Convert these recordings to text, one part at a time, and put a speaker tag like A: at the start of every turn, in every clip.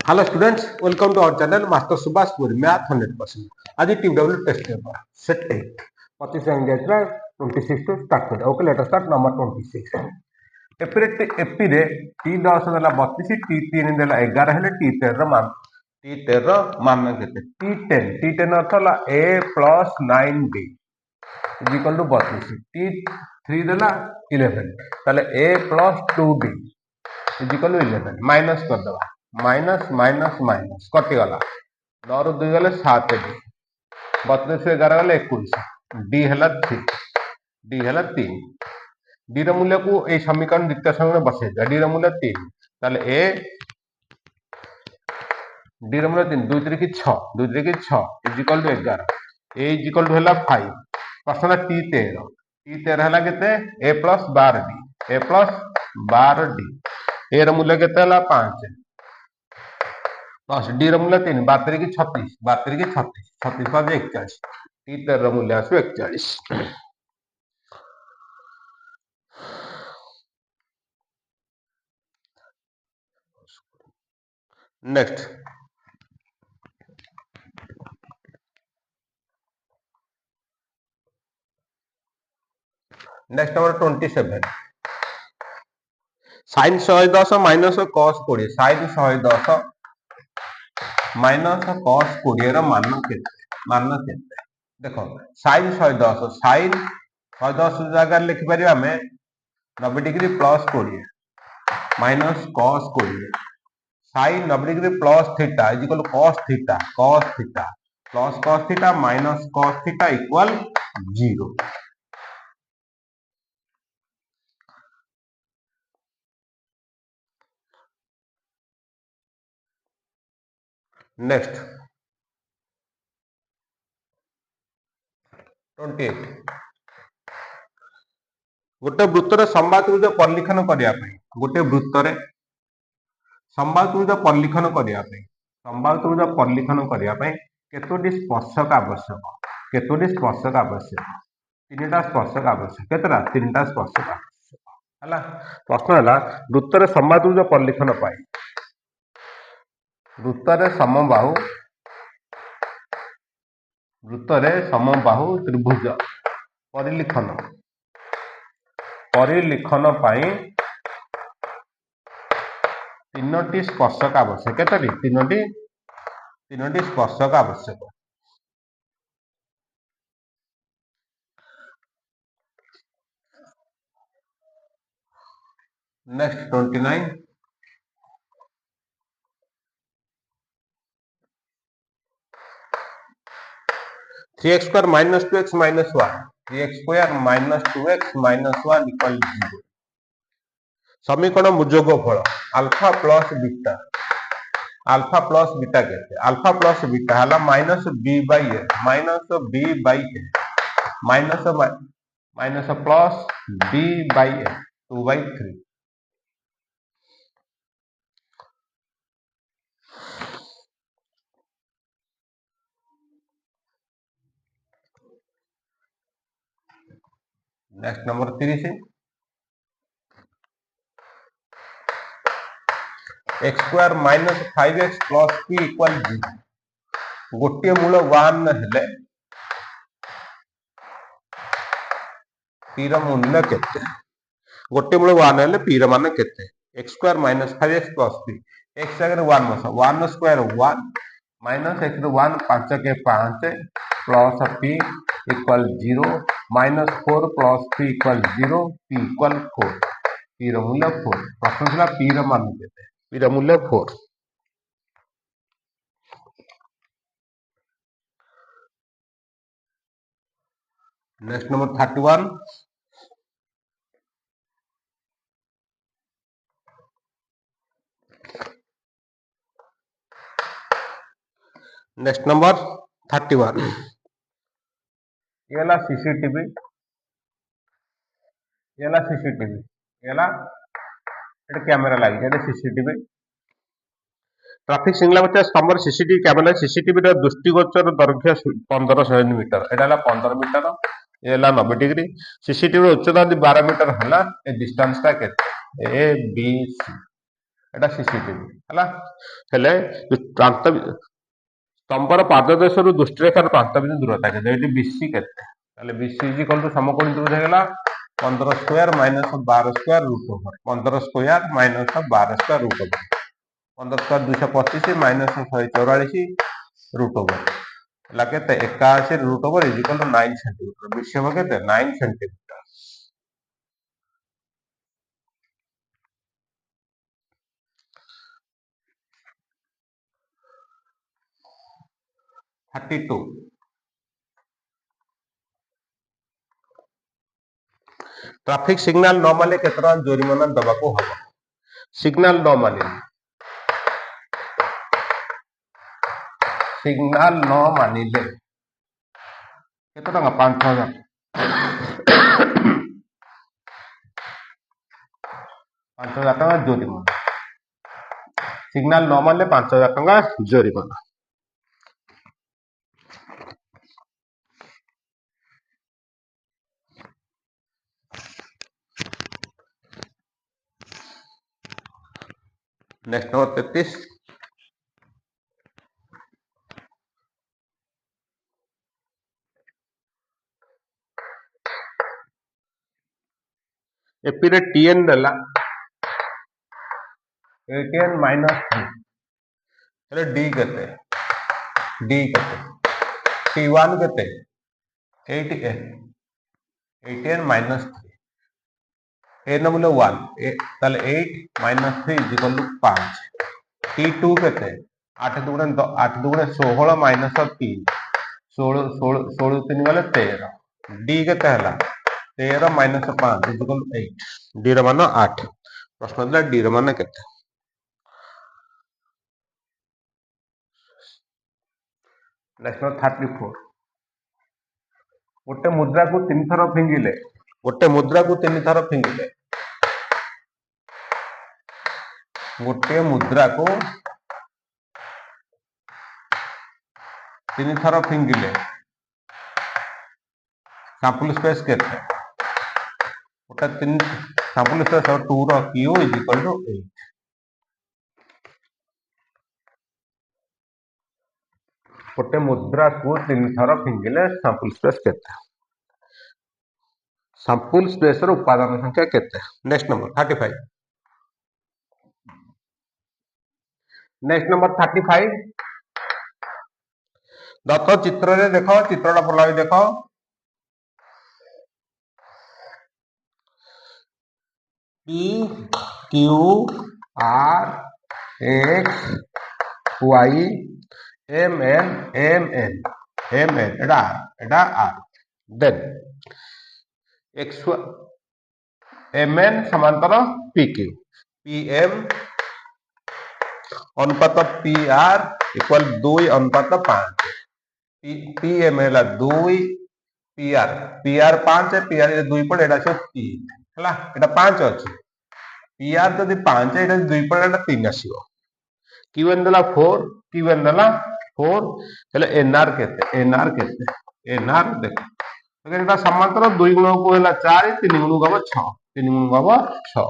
A: Hello students, welcome to our channel Master Subhash Puri Math 100%. आज TW test paper set 8 25 engagement 26 to start करें. Okay, let us start number 26. AP रे T10 देला 32 T3 देला 11 हेले T13 रो मान केते T10 अर्थ होला A plus 9B is equal to 32 T3 देला 11 ताले A plus 2B is equal to 11 minus कर दबा माइनस माइनस माइनस कटिगला 9 रू 2 गले 7 डी 32 से 11 गले 21 डी हला 3 डी हला 3 डी र मूल्य को ए समीकरण द्वितीय समीकरण बसे डी र मूल्य 3 ताले ए डी र मूल्य 3 2 3 की 6 2 3 की 6 is equal to 11 A is equal to हला 5 प्रश्न T13 हला केते a plus 12 d a plus 12 d ए र मूल्य केते हला 5 प्लस डी र मूल्य 3 32 की 36 32 की 36 36 5 41 T13 र मूल्य आसो 41. Next number 27 sin 110 minus cos 20 sin 110 minus cos 20 रो मान केते देखो sin 110 sin 110 जगह लिख परिया हमें 90 degree plus 20 minus cos 20 sin 90 degree plus theta is equal cos theta plus cos theta minus cos theta equal 0. Next 28 गोटे वृत्तर संवादत्रिभुज परिलिखन करिया पई गोटे वृत्तर संवादत्रिभुज परिलिखन करिया पई केतोटी स्पर्शक आवश्यक तीनटा स्पर्शक आवश्यक केतरा तीनटा स्पर्शक आवश्यक हला प्रश्न हला वृत्तर संवादत्रिभुज परिलिखन पाई वृत्तर समबाहु त्रिभुज परिलिखन पाई तीनोटी स्पर्शक आवश्यक केतोटी तीनोटी स्पर्शक आवश्यक. Next 29 3x square minus 2x minus 1 3x square minus 2x minus 1 equal 0. समीकरण मुजोग फल अल्फा प्लस बीटा केते अल्फा प्लस बीटा हला minus b by a minus plus b by a 2/3. Next number 30 x square minus 5x plus p equal 0. गोटे मूल 1 हेले p र मूल्य केते गोटे मूल 1 हेले p र मान केते x square minus 5x plus p x जगह 1 मस 1 स्क्वायर 1 माइनस x 1 5 के 5 plus p equal 0 minus 4 plus p equal 0 p equal 4 p र मूल्य 4 प्रश्न छला p र मान केते p र मूल्य 4. नेक्स्ट नंबर 31 नेक्स्ट नंबर 31 येला सीसीटीवी येला एटा कैमरा लागी जेटा सीसीटीवी ट्रैफिक सिग्नल बच्चा स्तंभ सीसीटीवी कैमरा सीसीटीवी रो दृष्टिगोचर दैर्घ्य 1500 मीटर एटा 15 मीटर ये 90 डिग्री सीसीटीवी उच्चता 12 मीटर हला ए डिस्टेंस टा केते ए बी सी एटा सीसीटीवी हला हेले प्रांत स्तंभर पाददेशरू दृष्टिरेखार प्रांत बिंदु दूरता केते एटी बीसी केते ताले बीसी इज इक्वल टू समकोणी त्रिभुज हेगला 15 square minus 12 square root over 15 square minus 12 square root over 15 square 225 minus 144 root over ला केते 81 root over is equal to 9 centimetre विषम केते 9 सेंटीमीटर 32 ट्रैफिक सिग्नल न माने केतना जोरिमाना दबाको हबो सिग्नल न माने केते टंका 5000 टंका जोरिमाना सिग्नल न मानले 5000 टंका जोरिमाना नेक्स्ट नंबर 33 एपी रे टीएन देला 18 माइनस 3 हेले डी केते टी1 केते 18 माइनस 3 ए न बोले 1 ताले 8 माइनस 3 इज इक्वल टू 5 टी2 केते 8 दुगुणे 16 माइनस 3 16 3 गले 13 डी केते हला 13 minus 5 is equal to 8 D र मान 8 प्रश्न दिला डी र मान केते नेक्स्ट 34 गोटे मुद्रा को 3 थर फिंगिले गोटे मुद्रा को 3 थर फिंगिले गोटे मुद्रा को 3 थर फिंगिले सैंपल स्पेस केते गोटे 3 सैंपल स्पेस 2 रो क्यू इज इक्वल टू 8 गोटे मुद्रा को 3 थर फिंगिले सैंपल स्पेस केते सैंपल स्पेस रो उपादान संख्या केते नेक्स्ट नंबर 35 नेक्स्ट नंबर 35 दत्त चित्र रे देखो चित्रटा भला देखो P Q R X Y M N एडा R then X M N समांतर P Q P M अनुपात P R इक्वल 2 अनुपात 5 P M है 2 P R 5 है P R 2 पड़े एडा 3 हला एटा 5 अछि P R जदि 5 एटा 2 पड़े एटा 3 आसीबो Q N दला 4 Q N दला 4 हेले N R केते N R देख अगर एटा समांतर 2 गुण को हैला 4 3 गुण को 6 3 गुण को 6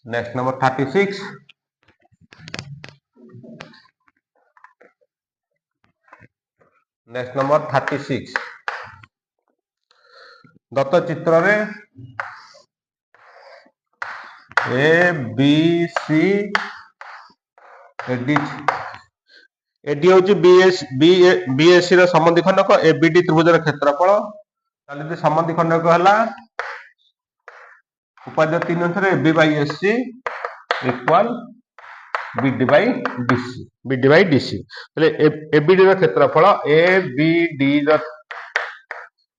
A: नेक्स्ट नंबर 36 नेक्स्ट नंबर 36 दत्त चित्र रे A B C AD AD होची बीएससी रो संबंधी खंडक एबीडी त्रिभुज रो क्षेत्रफल ताले जे संबंधी खंडक हला उपाद्य 3 अनुसार AB by SC equal BD by DC ताले एबीडी रो क्षेत्रफल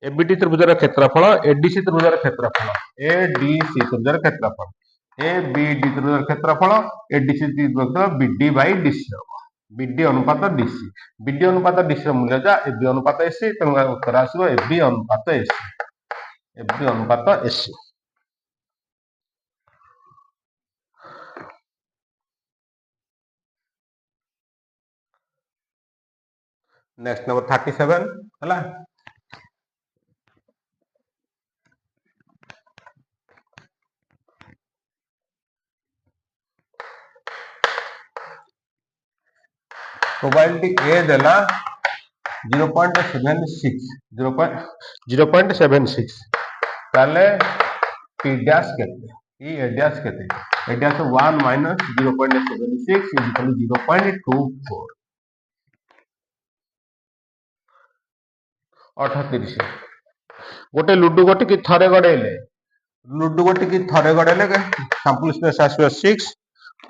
A: एबीडी त्रिभुज रो क्षेत्रफल एडीसी त्रिभुज रो क्षेत्रफल एडीसी त्रिभुज रो क्षेत्रफल एबीडी त्रिभुज रो क्षेत्रफल एडीसी त्रिभुज बीडी बाय डीसी बीडी अनुपात डीसी बीडी अनुपात डीसी मूल्य जा एबी अनुपात एसी तेणु उत्तर आसो एबी अनुपात एसी नेक्स्ट नंबर 37 हला प्रोबेबिलिटी ए देला 0.76 0.76 ताले पी डैश केते ए डैश केते ए डैश 1 माइनस 0.76 इक्वल 0.24 38 गोटे लुडु गोटी की थरे गड़ेले लुडु गोटी की थरे गड़ेले सैंपल स्पेस आसो 6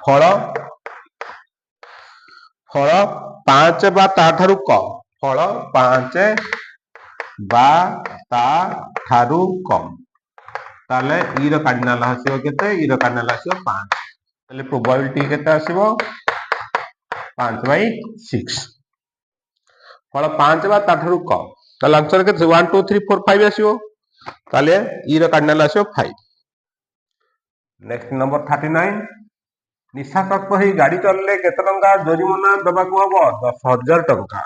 A: फल फल 5 बा ताठारु कम फल 5 बा ताठारु कम ताले ई रो कार्डिनल आसीबो केते ई रो कार्डिनल आसीबो 5 ताले प्रोबेबिलिटी केते आसीबो 5/6 फल 5 बा ताठारु कम ताले आंसर केते 1 2 3 4 5 आसीबो ताले ई रो कार्डिनल आसीबो 5 नेक्स्ट नंबर 39 निशासक्त ही गाड़ी चलले केते टंका जरिमाना दबाकू हबो 10,000 टंका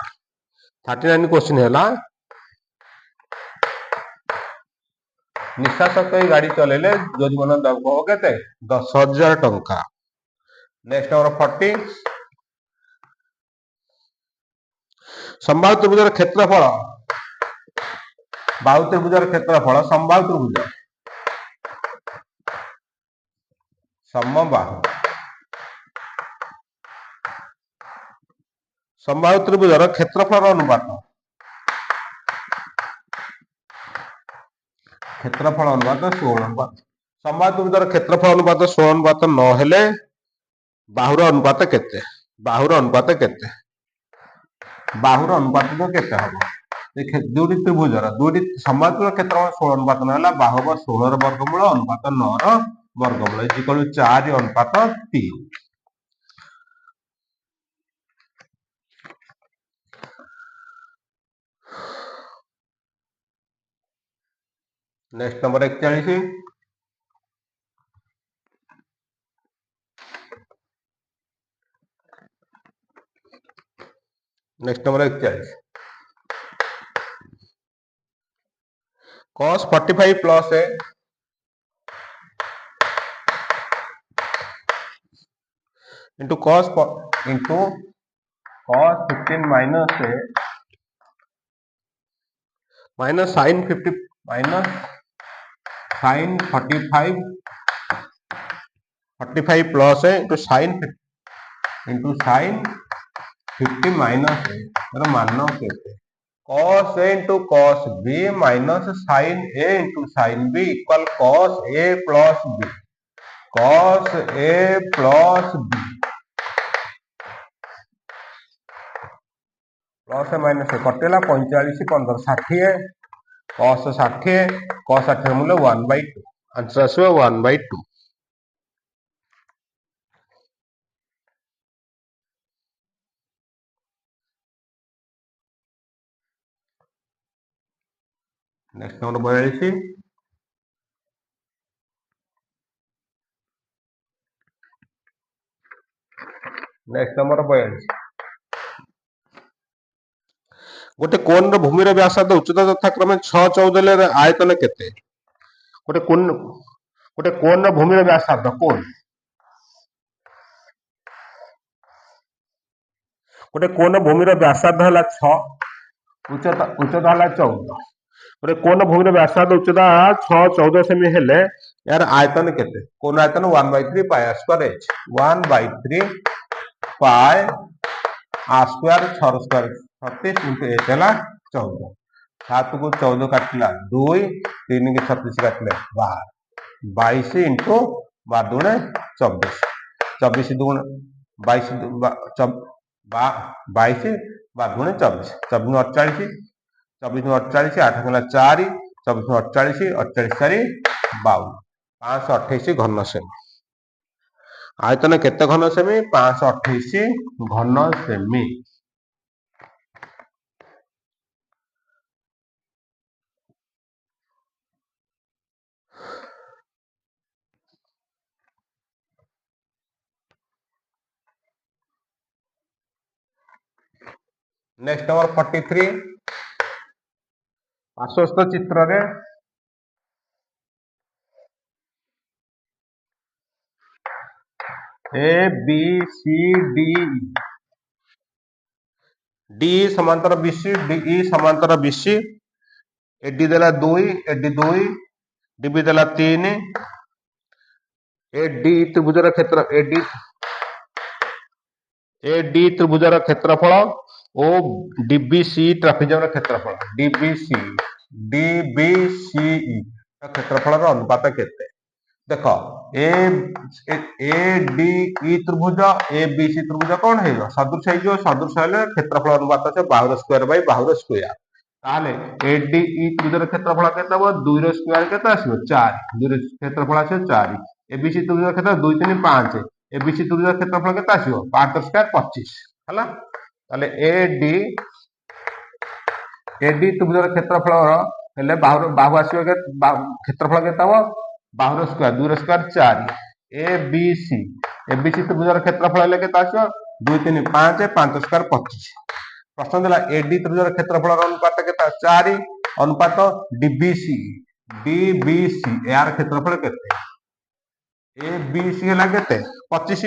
A: 39 क्वेश्चन हैला निशासक्त ही गाड़ी चलेले जरिमाना दबाकू हबो केते 10,000 टंका नेक्स्ट नंबर 40 संभाव्य त्रिभुजर क्षेत्रफल बाहु त्रिभुजर क्षेत्रफल संभाव्य त्रिभुज समबाहु संभाव्य त्रिभुजर क्षेत्रफल अनुपात षोल अनुपात संभाव्य त्रिभुजर क्षेत्रफल अनुपात 16 अनुपात न हेले बाहुर अनुपात केते बाहुर अनुपात केते बाहुर अनुपात तो केते हबो देखे दुटी त्रिभुजर दुटी संभाव्य क्षेत्रफल 16 अनुपात न हला बाहु 16 र वर्गमूल अनुपात 9 र वर्गमूल इक्वल 4 अनुपात 3 next number 41 next number 41 cos 45 plus A into cos 15 minus a minus sin 50 minus sin 45 plus a into sin 50 minus a तर मान केते cos a into cos b minus sin a into sin b equal cos a plus b cos a plus b plus minus कटेला 45 15 60 cos 60 cos 60 मूल्य 1/2 answer आसो 1/2 next number 42 next number 42 गोटे कोन रो भूमि रो व्यासार्ध उच्चता यथाक्रमे 6 14 रे आयतन केते गोटे कोन रो भूमि रो व्यासार्ध कोन गोटे कोन भूमि रो व्यासार्ध हला 6 उच्चता हला 14 गोटे कोन भूमि रो व्यासार्ध उच्चता 6 14 सेमी हेले यार आयतन केते कोन आयतन 1/3 पाई स्क्वायर h 1/3 पाई r square 6 square 36 into h हला 14 7 को 14 काटला 2 3 के 36 काटले 12 22 into 12 दुणे 24 24 दुणे 22 22 12 दुणे 24 24 48 24 8 गला 4 24 48 4 528 घन सेमी आयतन केते घन सेमी 528 घन सेमी नेक्स्ट नंबर 43 पार्श्वस्थ चित्र रे A B C D DE समांतर BC, DE समांतर BC, AD देला 2, AD 2, DB देला 3, AD त्रिभुजर क्षेत्र AD त्रिभुजर क्षेत्रफल ओ DBC ट्रापेजर क्षेत्रफल DBCE क्षेत्रफल अनुपात केते देख ADE त्रिभुज ABC त्रिभुज कौन है सदृश है सदृश है क्षेत्रफल अनुपात है बाहुर स्क्वायर बाय बाहुर स्क्वायर ताले ADE त्रिभुजर क्षेत्रफल केते हो 2 रो स्क्वायर केते आसीबो 4 2 रो क्षेत्रफल आसीबो 4 ABC त्रिभुजर क्षेत्र 2 3 5 ABC त्रिभुजर क्षेत्रफल केते आसीबो 5 स्क्वायर 25 हला ताले AD त्रिभुजर क्षेत्रफल हेले बाहु आसीबो क्षेत्रफल केते हो बाहुर स्क्वायर 2 स्क्वायर 4 ABC त्रिभुजर क्षेत्रफल हेले केते आसीबो 2 3 5 5 स्क्वायर 25 प्रश्न दिला AD त्रिभुजर क्षेत्रफल अनुपात केते 4 अनुपात DBC यार क्षेत्रफल केते ABC हला केते 25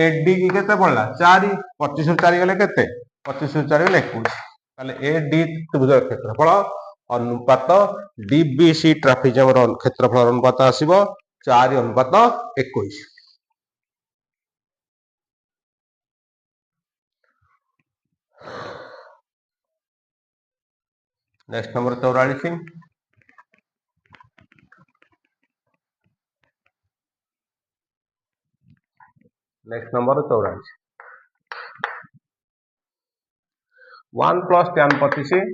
A: AD की केते पड़ला 4 25 ରୁ 4 गले केते 25 ରୁ 4 गले 21 ताले AD त्रिभुजर क्षेत्रफल अनुपात DBC ट्रापेजर क्षेत्रफल अनुपात आसीबो 4 अनुपात 21 next number 44 next number 44 1 plus tan 25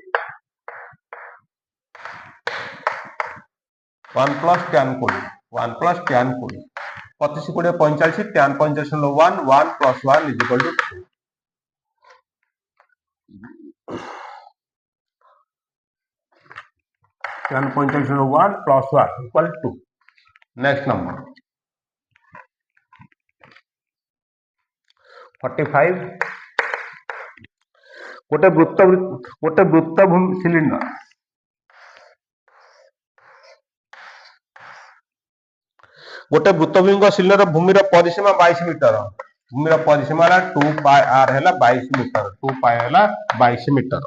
A: 1 plus tan 20 1 plus tan 20 25 20 45 tan 45 लो 1 1 plus 1 is equal to 2 tan 45 लो 1 plus 1 equal to next number 45 गोटे वृत्त सिलिंडर गोटे वृत्तभूमि सिलिंडर भूमिर परिसीमा 22 मीटर भूमिर परिसीमा 2 पाई r है 22 मीटर 2 पाई है 22 मीटर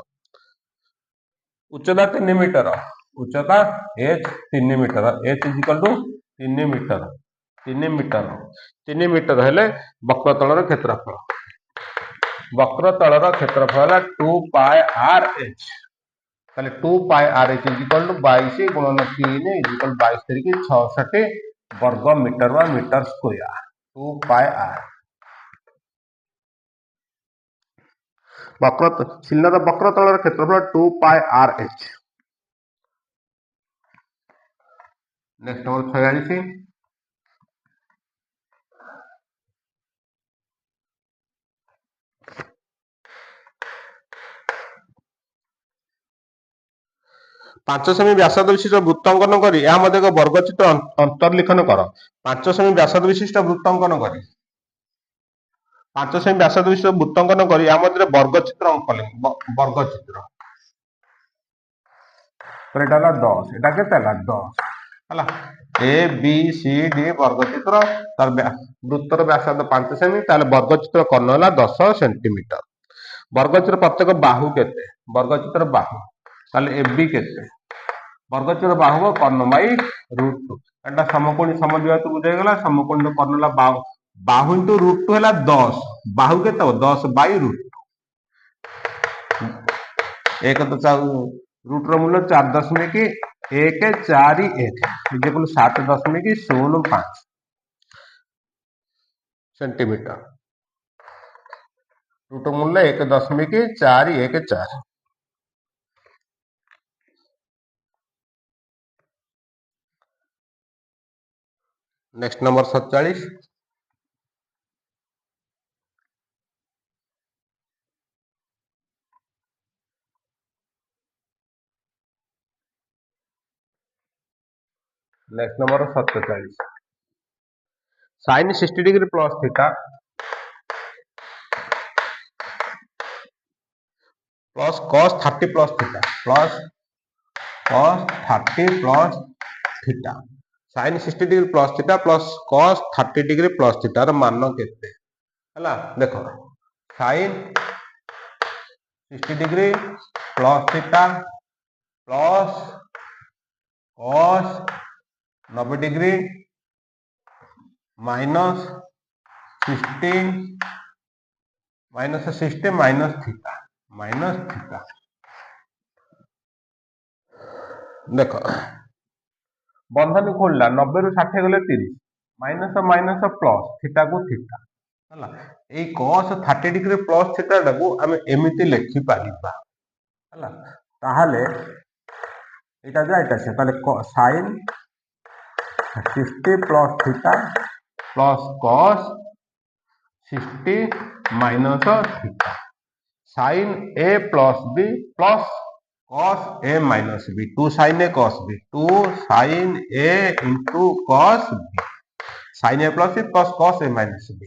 A: उच्चता 3 मीटर उच्चता h 3 metre h is equal to 3 metre 3 metre 3 metre हेले वक्रतलर क्षेत्रफल वक्रतलर क्षेत्रफल 2 पाई r h ताले 2 pi r h is equal to 22 गुणन 3 इज इक्वल 22 तरीके 66 वर्ग मीटर व metre square 2 pi r cylinder वक्रतलर क्षेत्रफल 2 pi r h next number 46 5 सेमी व्यासार्ध विशिष्ट वृत्तांकन करी या मध्ये एक वर्गचित्र अंतर्लिखन कर 5 सेमी व्यासार्ध विशिष्ट वृत्तांकन करी 5 सेमी व्यासार्ध विशिष्ट वृत्तांकन करी या मध्ये वर्गचित्र वर्गचित्र तो एटा 10 एटा केते हला 10 हला ए बी सी डी वर्गचित्र तार वृत्तर व्यासार्ध 5 सेमी ताले वर्गचित्र कर्ण हला 10 सेंटीमीटर वर्गचित्र प्रत्येक बाहु केते वर्गचित्र बाहु ताले एबी केते वर्गचित्र बाहु कर्ण बाई √2 एटा समकोणी समद्विबाहु बुझाई गला समकोणी कर्ण ला बाहु इनटू √2 हला 10 बाहु केते 10 बाई √2 एक तो रूट रो मूल्य 4.141 इक्वल 7.05 सेंटीमीटर रूट मूल्य 1.414 next number 47 next number 47 sin 60 degree plus theta plus cos 30 plus theta plus cos 30 plus theta sin 60 degree plus theta plus cos 30 degree plus theta मान केते हला देखो sin 60 degree plus theta plus cos 90 degree minus 60 minus theta देख बंधनी खोलला 90 रु 60 गले 30 minus minus plus theta को theta हला ए cos 30 डिग्री प्लस थीटा को हम एमिति लिखि पारिबा हला ताहाले एटा जाइता से ताले sin 60 plus theta plus cos 60 minus theta sin a plus b plus cos a minus b 2 sin a cos b 2 sin a into cos b sin a plus b plus cos a minus b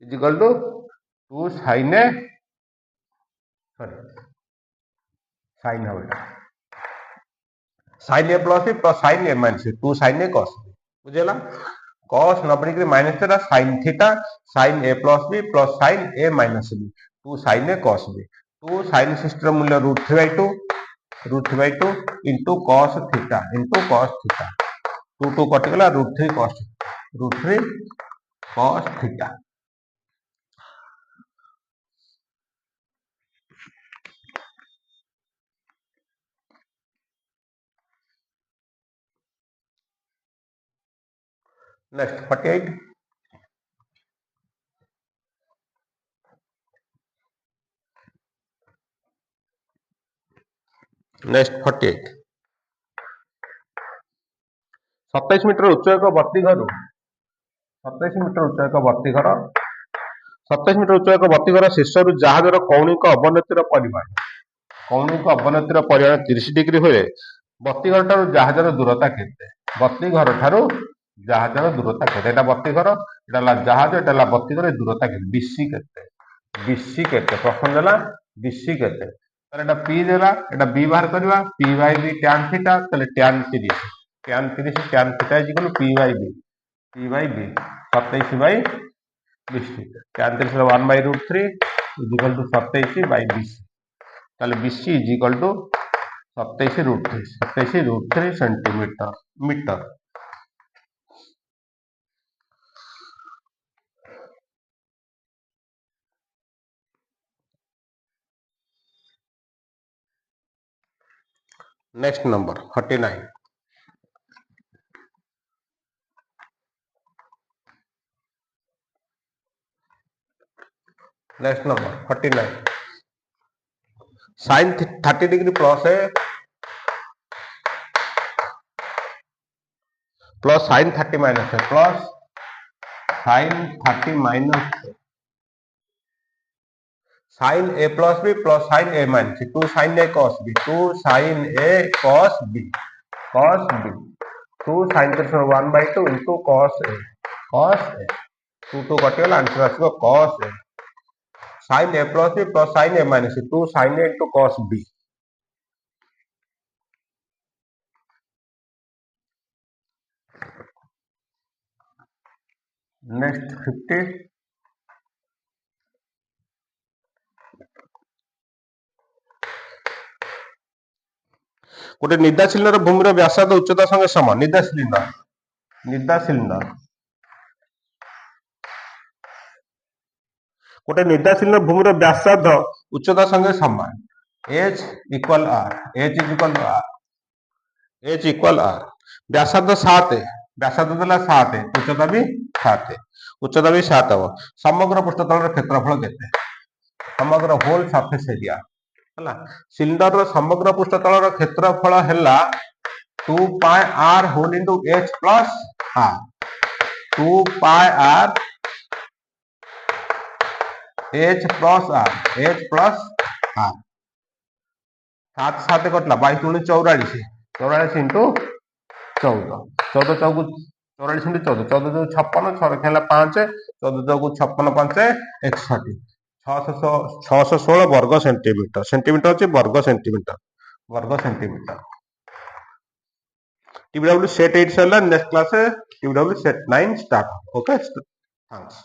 A: is equal to 2 sin a sin होगा sin a plus b plus sin a minus b 2 sin a cos b बुझेला cos 90 degree minus theta sin theta sin a plus b plus sin a minus b 2 sin a cos b 2 sin 60 मूल्य √3/2 into cos theta 2 2 कटिगला √3 cos theta next 48 next 48 27 metre उच्च एक बत्ती घर 27 metre उच्च एक बत्ती घर 27 मीटर उच्च एक बत्ती घर शीर्ष रु जहाजर कौणिक अवनतिर परिमाण 30 डिग्री हुए बत्ती घर ठारू जहाजर दूरता केते बत्ती घर ठारू जहाजर दूरता केते एटा बत्ती घर एटा जहाज एटा बत्ती घर दूरता केते बीसी केते प्रश्न देला बीसी केते ताले एटा p देला एटा b बाहर करबा p by b tan theta ताले tan 30 tan theta is equal to p by b 27 by 20 tan 30 1 by √3 is equal to 27 by 20 ताले bc is equal to 27 √3 centimetre next number 49 next number 49 sin 30 degree plus है plus sin 30 minus है plus sin 30 minus sin a plus b plus sin a minus 2 sin a cos b 2 sin a cos b 2 sin 1 by 2 into cos a 2 2 कटिगला answer आसबो cos a sin a plus b plus sin a minus 2 sin a into cos b next 50 गोटे Nida cylinder भूमि व्यासार्ध उच्चता संगे समान Nida cylinder गोटे Nida cylinder भूमि व्यासार्ध उच्चता संगे समान h equal r व्यासार्ध 7 व्यासार्ध देला 7 उच्चता भी 7 हम समग्र पृष्ठतल क्षेत्रफल केते समग्र होल सरफेस एरिया हला सिलिंडर रो समग्र पृष्ठतल रो क्षेत्रफल हैला 2 pi r whole into h plus r 2 pi r h plus r 7 7 कटला 22 गुणे 44 44 इनटू 14 14 चौक 44 इनटू 14 14 जो 56 6 रखेला 5 14 चौक 56 5 61 616 वर्ग सेंटीमीटर सेंटीमीटर अछि वर्ग सेंटीमीटर TBW सेट 8 सला नेक्स्ट क्लास है TBW set 9 start okay thanks